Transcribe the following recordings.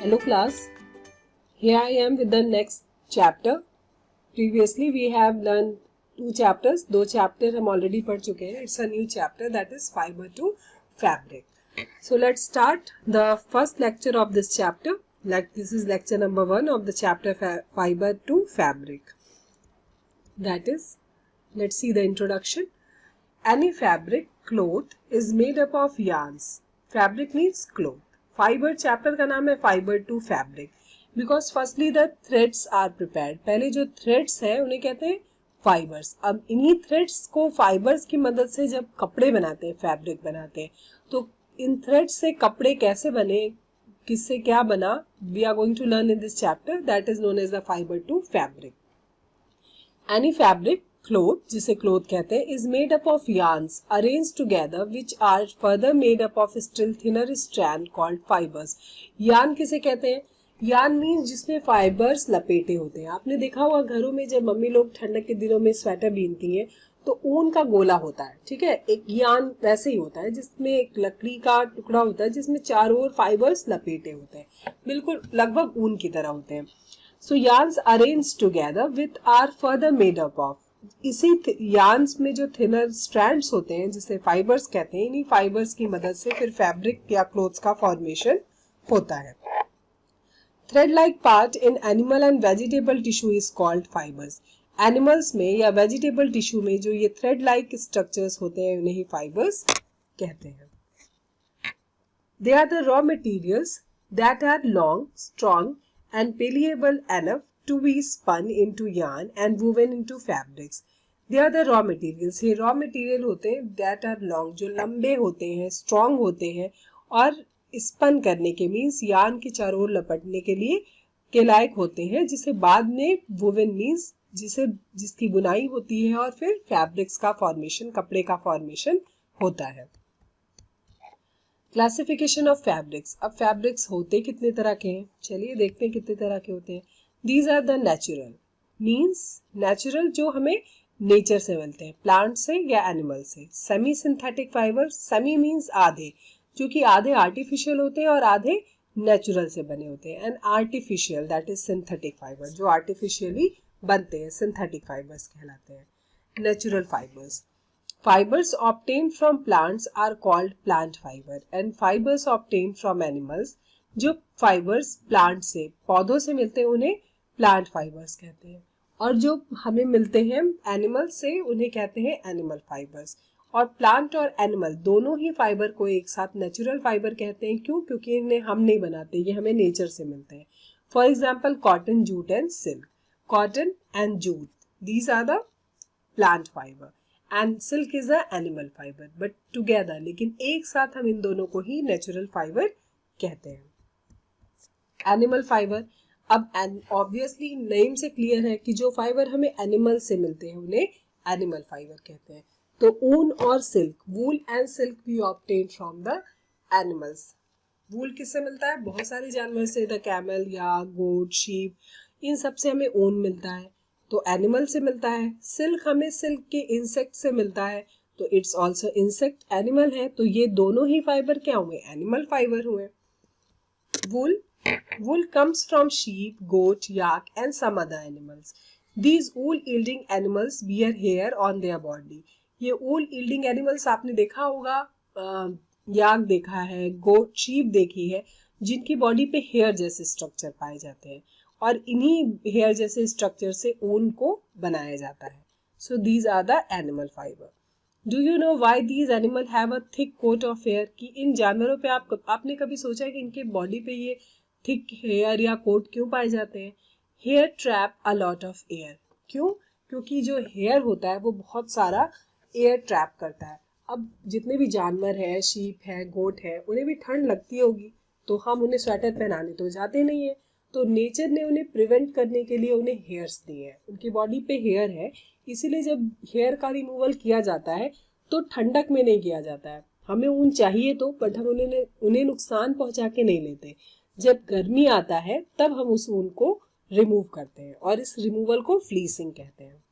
Hello class, here I am with the next chapter. Previously we have learned two chapters, दो chapter हम already पढ़ चुके हैं. It's a new chapter, that is fiber to fabric. So let's start the first lecture of this chapter. This is lecture number 1 of the chapter fiber to fabric. That is, let's see the introduction. Any fabric cloth is made up of yarns. Fabric means cloth. Fiber chapter का नाम है fiber to fabric because firstly the threads are prepared. पहले जो threads है उन्हें कहते हैं fibers. अब इन्हीं threads को fibers की मदद से जब कपड़े बनाते हैं, fabric बनाते हैं, तो इन threads से कपड़े कैसे बने, किससे क्या बना, we are going to learn in this chapter. That is known as the fiber to fabric. Any fabric cloth, जिसे cloth कहते हैं, is made up of yarns arranged together which are further made up of still thinner strand called fibers. yarn किसे कहते हैं? yarn means जिसमें fibers लपेटे होते हैं. आपने देखा होगा घरों में जब मम्मी लोग ठंडक के दिनों में स्वेटर बीनती हैं तो ऊन का गोला होता है, ठीक है. एक yarn वैसे ही होता है जिसमें एक लकड़ी का टुकड़ा होता है जिसमें चारों ओर फाइबर्स लपेटे होते हैं, बिल्कुल लगभग ऊन की तरह होते हैं. So yarns arranged together with are further made up of. इसी yarns में जो thinner strands होते हैं जिसे fibers कहते हैं, इन्हीं fibers की मदद से फिर fabric या clothes का formation होता है. Thread-like part in animal and vegetable tissue is called fibers. Animals में या vegetable tissue में जो ये thread-like structures होते हैं उन्हें ही fibers कहते हैं. They are the raw materials that are long, strong and malleable enough to be spun into yarn and woven into fabrics. They are the raw materials. ये raw material होते हैं that are long, जो लंबे होते हैं, strong होते हैं और spun करने के means yarn के चारों ओर लपटने के लिए के लायक होते हैं, जिसे बाद में woven means जिसकी बुनाई होती है और फिर fabrics का formation, कपड़े का formation होता है. Classification of fabrics. अब फैब्रिक्स होते कितने तरह के हैं, चलिए देखते हैं कितने तरह के होते हैं. These are the natural, means natural जो हमें नेचर से मिलते हैं, प्लांट से या एनिमल से. Semi synthetic fibre, semi means आधे, जो कि आधे आर्टिफिशियल होते हैं और आधे नेचुरल से बने होते हैं. And artificial that is synthetic fibre, जो आर्टिफिशियली बनते हैं, सिंथेटिक फाइबर्स कहलाते हैं. Natural fibres. Fibers obtained from plants are called plant fiber and fibers obtained from animals, जो fibers plant से, पौधों से मिलते हैं उन्हें plant fibers कहते हैं, और जो हमें मिलते हैं animal से उन्हें कहते हैं animal fibers. और plant और animal दोनों ही fiber को एक साथ natural fiber कहते हैं. क्यों? क्योंकि इन्हें हम नहीं बनाते, ये हमें nature से मिलते हैं. For example, cotton, jute and silk. Cotton and jute, these are the plant fiber. And silk is a animal fiber, but together, लेकिन एक साथ हम इन दोनों को ही natural fiber कहते हैं. Animal fiber, अब obviously name से clear है कि जो fiber हमें animal से मिलते हैं उन्हें animal fiber कहते हैं. तो ऊन और silk, wool and silk we obtain from the animals. wool किससे मिलता है? बहुत सारे जानवर से, the camel या goat, sheep, इन सब से हमें ऊन मिलता है, तो एनिमल से मिलता है. सिल्क हमें सिल्क के इंसेक्ट से मिलता है, तो इट्स ऑल्सो इंसेक्ट, एनिमल है, तो ये दोनों ही फाइबर क्या हुए? एनिमल फाइबर हुए. Wool, wool comes from sheep, goat, yak and some other animals. These wool yielding animals bear hair on their body. ये वूल यील्डिंग एनिमल्स आपने देखा होगा, याक देखा है, गोट, शीप देखी है, जिनकी बॉडी पे हेयर जैसे स्ट्रक्चर पाए जाते हैं और इन्हीं हेयर जैसे स्ट्रक्चर से ऊन को बनाया जाता है. So these are the animal fibre. Do you know why these animal have a thick coat of hair? कि इन जानवरों पे आपने कभी सोचा है कि इनके बॉडी पे ये थिक हेयर या कोट क्यों पाए जाते हैं? Hair trap a lot of air. क्यों? क्योंकि जो हेयर होता है वो बहुत सारा एयर ट्रैप करता है. अब जितने भी जानवर है, शीप है, गोट है, उन्हें भी ठंड लगती होगी, तो हम उन्हें स्वेटर पहनाने तो जाते नहीं है, तो नेचर ने उन्हें प्रिवेंट करने के लिए उन्हें हेयर्स दिए हैं. उनकी बॉडी पे हेयर है, इसीलिए जब हेयर का रिमूवल किया जाता है तो ठंडक में नहीं किया जाता है. हमें ऊन चाहिए तो, बट हम उन्हें नुकसान पहुंचा के नहीं लेते. जब गर्मी आता है तब हम उस ऊन को रिमूव करते हैं और इस रिमूवल को फ्लीसिंग कहते हैं.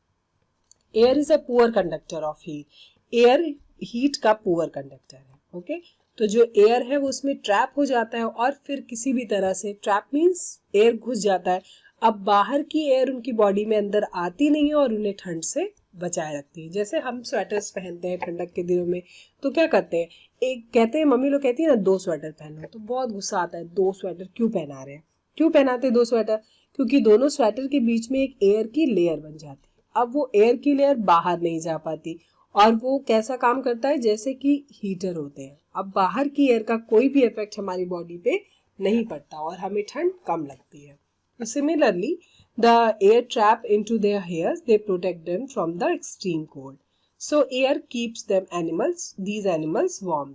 Air is a poor conductor of heat. Air heat का पुअर कंडक्टर है. ओके, तो जो एयर है वो उसमें ट्रैप हो जाता है और फिर किसी भी तरह से, ट्रैप मीन्स एयर घुस जाता है, अब बाहर की एयर उनकी बॉडी में अंदर आती नहीं है और उन्हें ठंड से बचाए रखती है। जैसे हम स्वेटर्स पहनते हैं ठंडक के दिनों में, तो क्या करते हैं, एक कहते हैं, मम्मी लोग कहती है ना 2 स्वेटर पहनो, तो बहुत गुस्सा आता है, 2 स्वेटर क्यों पहना रहे हैं, क्यों पहनाते 2 स्वेटर, क्योंकि दोनों स्वेटर के बीच में एक एयर की लेयर बन जाती है। अब वो एयर की लेयर बाहर नहीं जा पाती और वो कैसा काम करता है, जैसे कि हीटर होते हैं। अब बाहर की एयर का कोई भी इफेक्ट हमारी बॉडी पे नहीं पड़ता और हमें ठंड कम लगती है। Similarly the air trap into their hairs, they protect them from the extreme cold. So air keeps these animals warm.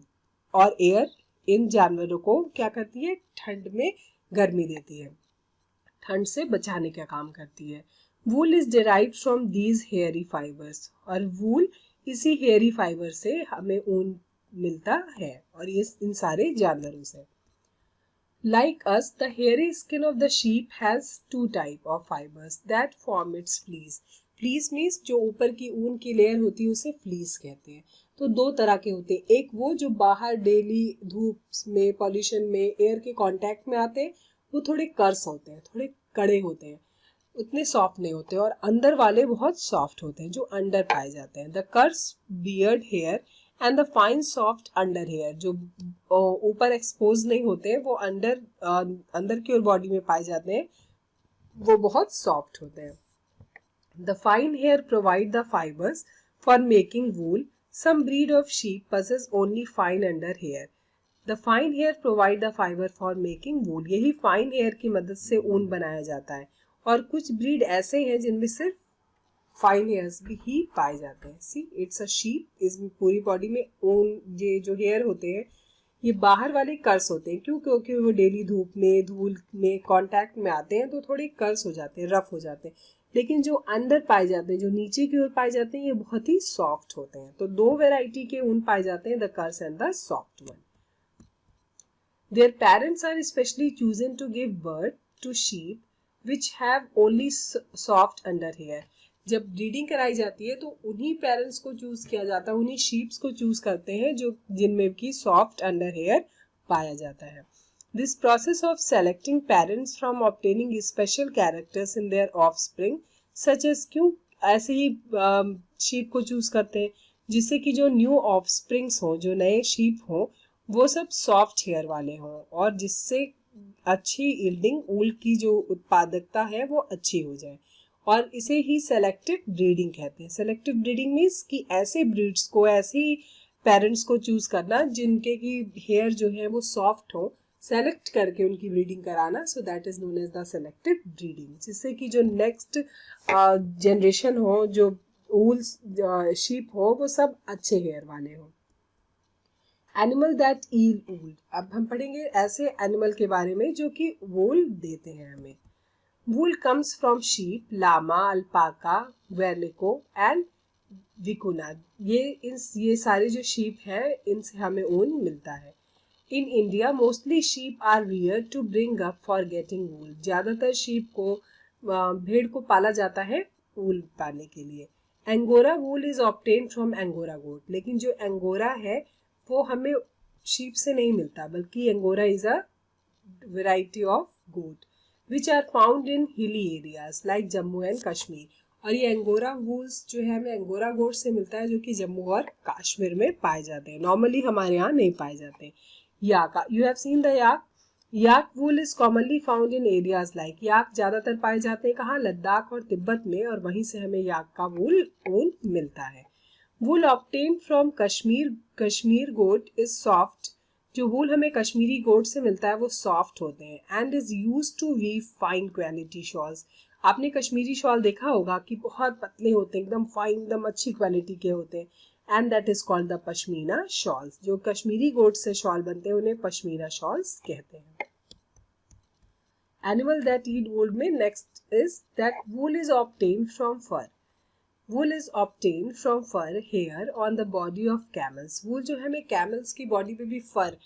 और air इन जानवरों को क्या करती है, ठंड में गर्मी देती है, ठंड से बचाने का काम करती है। Wool is derived from these hairy fibers. और wool इसी hairy fiber से हमें ऊन मिलता है और ये इन सारे जानवरों से। Like us, the hairy skin of the sheep has 2 type of fibers that form its fleece. Fleece means जो ऊपर की ऊन की लेयर होती है उसे fleece कहते हैं। तो 2 तरह के होते हैं, एक वो जो बाहर डेली धूप में, पॉल्यूशन में, एयर के कांटेक्ट में आते हैं, वो थोड़े कर्स होते हैं, थोड़े कड़े होते हैं, उतने सॉफ्ट नहीं होते, और अंदर वाले बहुत सॉफ्ट होते हैं जो अंडर पाए जाते हैं। The coarse beard hair and the fine soft under hair, जो ऊपर एक्सपोज नहीं होते हैं, वो अंदर की ओर बॉडी में पाए जाते हैं, वो बहुत सॉफ्ट होते हैं। The fine hair provide the fibres for making wool. Some breed of sheep possess only fine under hair. The fine hair provide the fibre for making wool. यही फाइन हेयर की मदद से ऊन बनाया जाता है, और कुछ ब्रीड ऐसे हैं जिनमें सिर्फ फाइन हेयर्स भी ही पाए जाते हैं। सी इट्स अ शीप, इसमें पूरी बॉडी में ऊन, ये जो हेयर होते हैं ये बाहर वाले कर्स होते हैं, क्यों, क्योंकि वो डेली धूप में, धूल में कांटेक्ट में आते हैं तो थोड़े कर्स हो जाते हैं, रफ हो जाते हैं, लेकिन जो अंदर पाए जाते हैं, जो नीचे की ओर पाए जाते हैं, ये बहुत ही सॉफ्ट होते हैं। तो 2 वेराइटी के ऊन पाए जाते हैं, the coarse and the soft one. Their parents are specially chosen to give birth to sheep which have only soft under hair. जब ब्रीडिंग कराई जाती है तो उन्हीं पेरेंट्स को चूज किया जाता है, उन्हीं शीप्स को चूज करते हैं जो जिनमें की सॉफ्ट अंडर हेयर पाया जाता है। This process of selecting parents from obtaining special characters in their offspring such as, क्यों ऐसे ही शीप को चूज करते हैं जिससे कि जो न्यू ऑफस्प्रिंग्स हो, जो नए शीप हो, वो सब सॉफ्ट हेयर वाले हों और जिससे अच्छी यील्डिंग, ऊल की जो उत्पादकता है वो अच्छी हो जाए, और इसे ही सेलेक्टिव ब्रीडिंग कहते हैं। सेलेक्टिव ब्रीडिंग मीन्स कि ऐसे ब्रीड्स को, ऐसे पेरेंट्स को चूज करना जिनके की हेयर जो है वो सॉफ्ट हो, सेलेक्ट करके उनकी ब्रीडिंग कराना, so that is known as the selective breeding, जिससे कि जो नेक्स्ट जनरेशन हो, जो ऊल शीप हो, वो सब अच्छे हेयर वाले हो। एनिमल दैट ईल वूल, अब हम पढ़ेंगे ऐसे एनिमल के बारे में जो कि वूल देते हैं हमें। Wool comes from sheep, llama, alpaca, वेर्निको एंड विकुना। ये सारे जो शीप हैं इनसे हमें ऊन मिलता है। In India mostly sheep are rear to bring up for getting wool. ज़्यादातर शीप को, भेड़ को पाला जाता है वूल पाने के लिए। Angora wool is obtain from angora goat, लेकिन जो एंगोरा है वो हमें शीप से नहीं मिलता, बल्कि Angora is a variety of goat which are found in hilly areas like Jammu and Kashmir. और ये एंगोरा वूल्स जो है हमें एंगोरा गोट से मिलता है, जो कि जम्मू और कश्मीर में पाए जाते हैं, नॉर्मली हमारे यहाँ नहीं पाए जाते। Yak, you have seen the yak. Yak wool is commonly found in areas like, yak ज्यादातर पाए जाते हैं कहाँ, लद्दाख और तिब्बत में, और वहीं से हमें याक का ऊन मिलता है। Wool obtain from Kashmir goat is soft. जो वूल हमें कश्मीरी गोट से मिलता है वो सॉफ्ट होते हैं and is use to weave fine quality shawls. आपने कश्मीरी शॉल देखा होगा कि बहुत पतले होते हैं, एकदम फाइन, एकदम अच्छी क्वालिटी के होते हैं, and that is called the pashmina shawls. जो कश्मीरी गोट से शॉल बनते हैं उन्हें पश्मीना शॉल्स कहते हैं। एनिमल दैट ईट वूल में next is that wool is obtain from fur. Wool is obtained from fur hair on the body of camels. Wool जो है हमें कैमल्स की बॉडी पे भी फर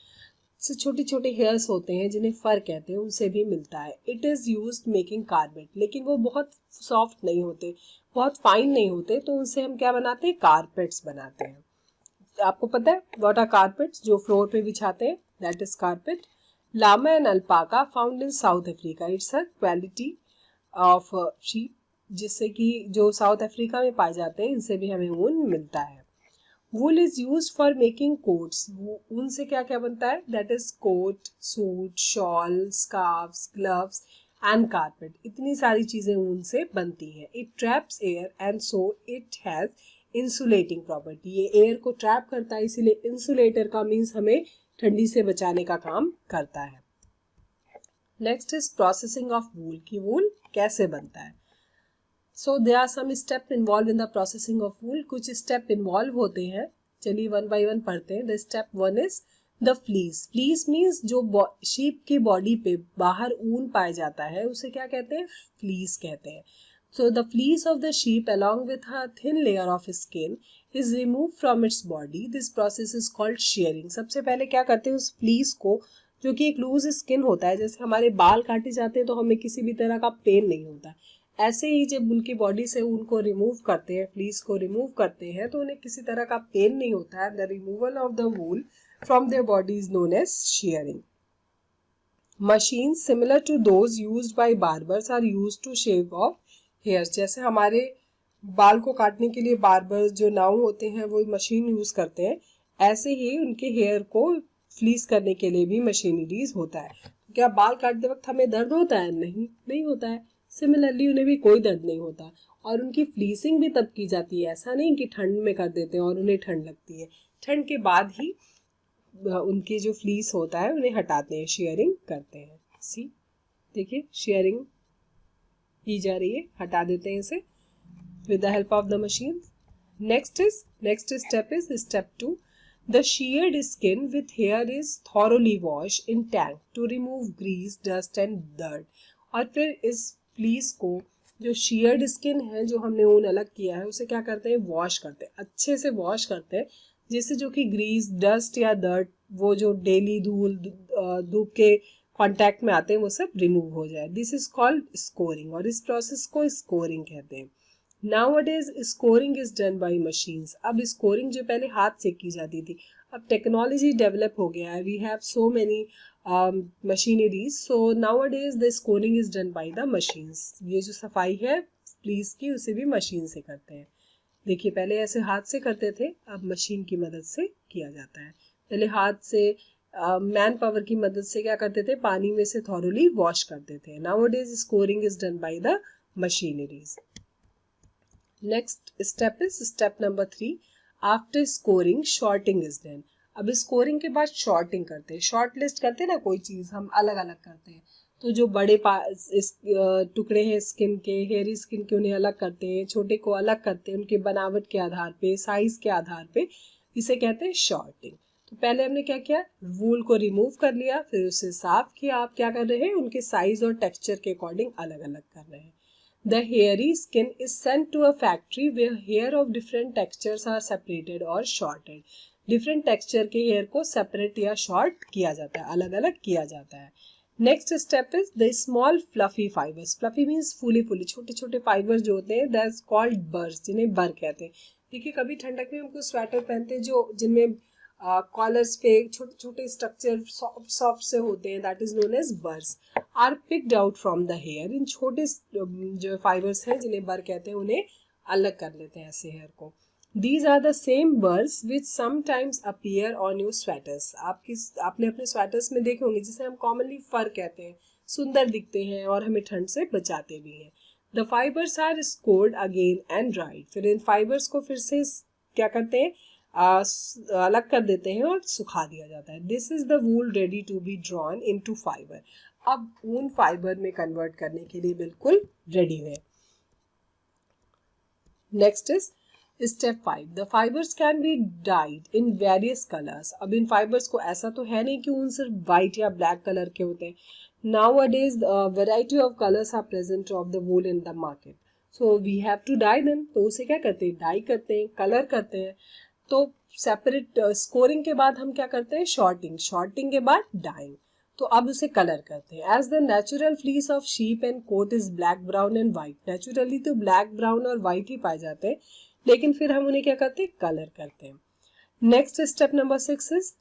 से छोटे छोटे हेयर्स होते हैं जिन्हें फर कहते हैं, उनसे भी मिलता है। It is used making carpet, लेकिन वो बहुत सॉफ्ट नहीं होते, बहुत फाइन नहीं होते, तो उनसे हम क्या बनाते हैं, कारपेट्स बनाते हैं। आपको पता है व्हाट आर कारपेट्स, जो फ्लोर पे बिछाते हैं, that is carpet. Llama and alpaca found in South Africa. It's a quality of sheep, जिससे कि जो साउथ अफ्रीका में पाए जाते हैं, इनसे भी हमें ऊन मिलता है. Wool is use for making coats. ऊन से क्या क्या बनता है, that is coat, suit, shawl, scarfs, gloves and carpet. इतनी सारी चीजें ऊन से बनती हैं. It traps air and so it has insulating property. ये एयर को ट्रैप करता है, इसीलिए इंसुलेटर का मीन्स हमें ठंडी से बचाने का काम करता है. Next is processing of wool, की वूल कैसे बनता है. So there are some step involve in the processing of wool. कुछ स्टेप इन्वॉल्व होते हैं, चलिए वन बाय वन पढ़ते हैं. The step one is the fleece. Fleece means जो शीप की बॉडी पे बाहर ऊन पाया जाता है, उसे क्या कहते हैं, फ्लीस कहते हैं. So the fleece of the sheep along with a thin layer of skin is removed from its body. This process is called shearing. सबसे पहले क्या करते हैं, उस फ्लीस को, जो कि एक लूज स्किन होता है, जैसे हमारे बाल काटे जाते हैं तो हमें किसी भी तरह का पेन नहीं होता, ऐसे ही जब उनकी बॉडी से उनको रिमूव करते हैं, फ्लीस को रिमूव करते हैं, तो उन्हें किसी तरह का पेन नहीं होता है. The removal of the wool from their body is known as shearing. Machines similar to those used by barbers are used to shave off hairs. जैसे हमारे बाल को काटने के लिए बार्बर्स जो नाउ होते हैं वो मशीन यूज करते हैं, ऐसे ही उनके हेयर को फ्लीस करने के लिए भी मशीनरीज होता है. क्या बाल काटते वक्त हमें दर्द होता है, नहीं होता है. सिमिलरली उन्हें भी कोई दर्द नहीं होता. और उनकी फ्लीसिंग भी तब की जाती है, ऐसा नहीं कि ठंड में कर देते हैं और उन्हें ठंड लगती है. ठंड के बाद ही उनके जो फ्लीस होता है उन्हें हटाते हैं, शेयरिंग करते हैं. सी देखिए, शेयरिंग की जा रही है, हटा देते हैं इसे with the help of the machines. Next step is step 2. The sheared skin with hair is thoroughly washed in tank to remove grease, dust and dirt. और फिर इस फ्लीस को, जो sheared skin है, जो हमने ऊन अलग किया है, उसे क्या करते हैं, वॉश करते हैं, अच्छे से वॉश करते हैं, जिससे जो कि ग्रीस, डस्ट या डर्ट, वो जो डेली धूप के कांटेक्ट में आते हैं, वो सब रिमूव हो जाए. दिस इज कॉल्ड स्कोरिंग, और इस प्रोसेस को स्कोरिंग कहते हैं. Nowadays scouring is done bye machines. अब स्कोरिंग जो पहले हाथ से की जाती थी, अब टेक्नोलॉजी डेवलप हो गया है, we have so many machineries, so nowadays the scouring is done by the machines. ये जो सफाई है फ्लीस की, उसे भी मशीन से करते हैं. देखिए, पहले ऐसे हाथ से करते थे, अब मशीन की मदद से किया जाता है. पहले हाथ से मैन पावर की मदद से क्या करते थे, पानी में से थॉरोली वॉश करते थे. Nowadays scouring is done by the machineries. Next step is step number 3. After scouring sorting is done. अब स्कोरिंग के बाद शॉर्टिंग करते हैं. शॉर्ट लिस्ट करते हैं ना, कोई चीज हम अलग अलग करते हैं, तो जो बड़े टुकड़े हैं स्किन के, हेयरी स्किन के, उन्हें अलग करते हैं, छोटे को अलग करते हैं उनके बनावट के आधार पे, साइज के आधार पे, इसे कहते हैं शॉर्टिंग. तो पहले हमने क्या किया, वूल को रिमूव कर लिया, फिर उसे साफ किया. आप क्या कर रहे हैं, उनके साइज और टेक्सचर के अकॉर्डिंग अलग अलग कर रहे हैं. The hairy skin is sent to a factory where hair of different textures are separated और शॉर्टेड. डिफरेंट टेक्सचर के हेयर को सेपरेट या शॉर्ट किया जाता है, अलग अलग किया जाता है. Next step is the small fluffy fibres. Fluffy means फूली फूली छोटे छोटे फाइबर्स जो होते हैं, दैट्स कॉल्ड बर्स, जिन्हें बर कहते हैं. देखिए, कभी ठंडक में हमको स्वेटर पहनते हैं जो जिनमें कॉलर्स पे छोटे छोटे स्ट्रक्चर सॉफ्ट से होते हैं, that is known as burrs, are picked out from the hair. इन छोटे जो फाइबर्स हैं जिन्हें बर कहते हैं, उन्हें अलग कर लेते हैं ऐसे हेयर को. These are the same burrs which sometimes appear on your sweaters. आपने अपने स्वेटर्स में देखे होंगे, जिसे हम कॉमनली फर कहते हैं, सुंदर दिखते हैं और हमें ठंड से बचाते भी हैं. The fibers are scored again and dried. फिर इन फाइबर्स को फिर से क्या करते हैं, अलग कर देते हैं और सुखा दिया जाता है. This is the wool ready to be drawn into fiber. अब ऊन फाइबर में कन्वर्ट करने के लिए बिल्कुल रेडी है. Next is step 5. The fibres can be died in various colours. अब इन फाइबर्स को, ऐसा तो है नहीं कि ऊन सिर्फ वाइट या ब्लैक कलर के होते हैं. Nowadays variety of colours are present of the wool in the market, so we have to dye them. तो उसे क्या करते हैं, डाई करते हैं, कलर करते हैं. तो सेपरेट स्कोरिंग के बाद हम क्या करते हैं, शॉर्टिंग के बाद डाइंग. तो अब उसे कलर करते हैं. As the natural fleece of sheep and coat is black, brown and white. Naturally तो ब्लैक, ब्राउन और व्हाइट ही पाए जाते हैं, लेकिन फिर हम उन्हें क्या करते हैं, कलर करते हैं. Next step number 6 is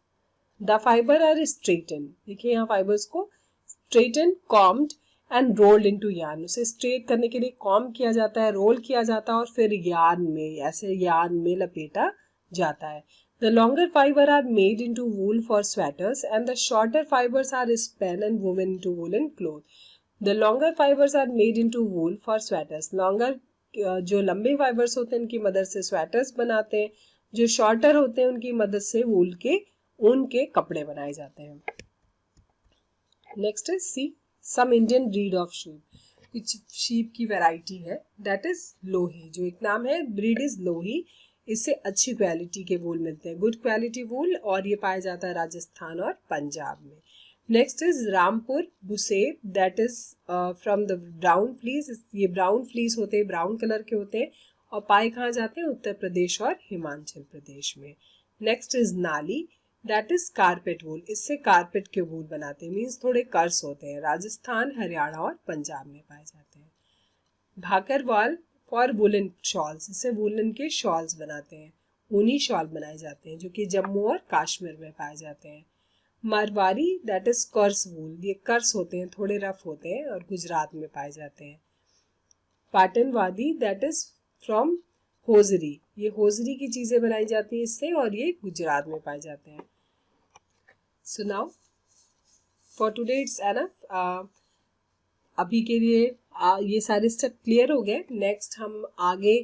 the fibre are straighten. देखिए यहाँ फाइबर्स को straighten, combed and rolled into yarn. उसे स्ट्रेट करने के लिए कॉम किया जाता है, रोल किया जाता है और फिर यार्न में, ऐसे यार्न में लपेटा जाता है। The longer fiber are made into wool for sweaters and the shorter fibers are spun and woven into woolen cloth. The longer fibers are made into wool for sweaters. Longer जो लंबे fibres होते हैं उनकी मदद से sweaters बनाते हैं, जो शॉर्टर होते हैं उनकी मदद से वूल के ऊन के कपड़े बनाए जाते हैं। Next is see some Indian breed of sheep. कुछ शीप की वैरायटी है, दैट इज लोही। जो एक नाम है, ब्रीड इज लोही। इससे अच्छी क्वालिटी के वूल मिलते हैं, गुड क्वालिटी वूल, और ये पाया जाता है राजस्थान और पंजाब में। Next is Rampur Bushair, that is from the brown fleece. ये ब्राउन फ्लीस होते हैं, ब्राउन कलर के होते हैं और पाए कहाँ जाते हैं, उत्तर प्रदेश और हिमाचल प्रदेश में। नेक्स्ट इज नाली, दैट इज कारपेट वूल। इससे कारपेट के वूल बनाते हैं, मीन्स थोड़े कर्स होते हैं, राजस्थान, हरियाणा और पंजाब में पाए जाते हैं। भाकरवाल फॉर वुलन शॉल्स, इससे वुलन के शॉल्स बनाते हैं, ऊनी शॉल बनाए जाते हैं, जो कि जम्मू और कश्मीर में पाए जाते हैं। मारवाड़ी, दैट इज कर्स वूल। ये कर्स होते हैं, थोड़े रफ होते हैं और गुजरात में पाए जाते हैं। पाटनवादी, दैट इज फ्रॉम होजरी। ये होजरी की चीजें बनाई जाती हैं इससे, और ये गुजरात में पाए जाते हैं। So now for today it's enough. अभी के लिए ये सारे स्टेप क्लियर हो गए। नेक्स्ट हम आगे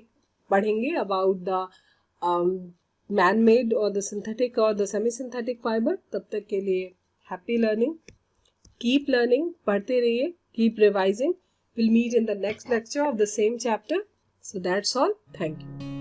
पढ़ेंगे अबाउट द मैन मेड और द सिंथेटिक और द सेमी सिंथेटिक फाइबर। तब तक के लिए हैप्पी लर्निंग, कीप लर्निंग, पढ़ते रहिए, keep revising. Will meet in the next lecture of the same chapter. So that's all. Thank you.